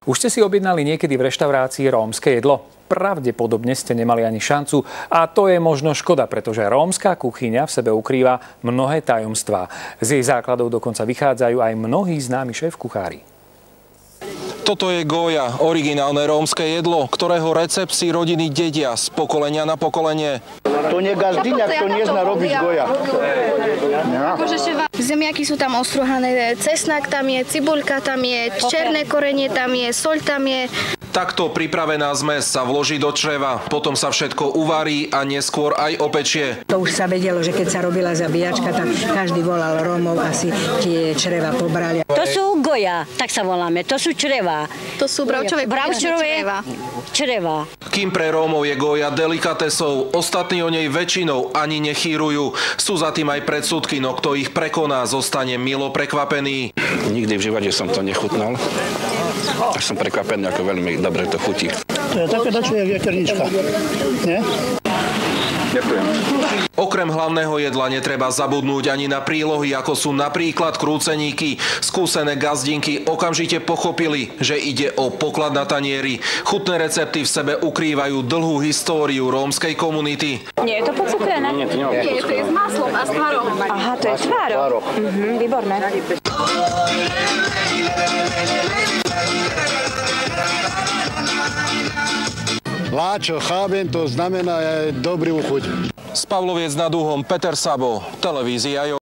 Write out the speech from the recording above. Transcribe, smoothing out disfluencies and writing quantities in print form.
Už ste si objednali niekedy v reštaurácii rómske jedlo? Pravdepodobne ste nemali ani šancu a to je možno škoda, pretože rómska kuchyňa v sebe ukrýva mnohé tajomstvá. Z jej základov dokonca vychádzajú aj mnohí známi šéf-kuchári. Toto je goja, originálne rómske jedlo, ktorého recept si rodiny dedia z pokolenia na pokolenie. To nie každý to nezná robiť goja. Zemiaky sú tam ostruhané, cesnak tam je, cibuľka tam je, černé korenie tam je, soľ tam je. Takto pripravená zmes sa vloží do čreva, potom sa všetko uvarí a neskôr aj opečie. To už sa vedelo, že keď sa robila zabíjačka, tak každý volal Rómov, asi tie čreva pobrali. To sú goja, tak sa voláme, to sú čreva. To sú bravčové čreva. Kým pre Rómov je goja delikatesou, ostatní o nej väčšinou ani nechýrujú. Sú za tým aj predsudky, no kto ich prekoná, zostane milo prekvapený. Nikdy v živote som to nechutnal. A som prekvapený, ako veľmi dobre to chutí. To je také dačo, jak veternička. Nie? Ďakujem. Okrem hlavného jedla netreba zabudnúť ani na prílohy, ako sú napríklad krúceníky. Skúsené gazdinky okamžite pochopili, že ide o poklad na tanieri. Chutné recepty v sebe ukrývajú dlhú históriu rómskej komunity. Nie je to pocukrené? Nie, to je s maslom a s tvarom. Aha, to je tvárok. Výborné. Láčo, chápem, to znamená dobrý chuť. Z Pavloviec nad Uhom, Peter Sabo, televízia.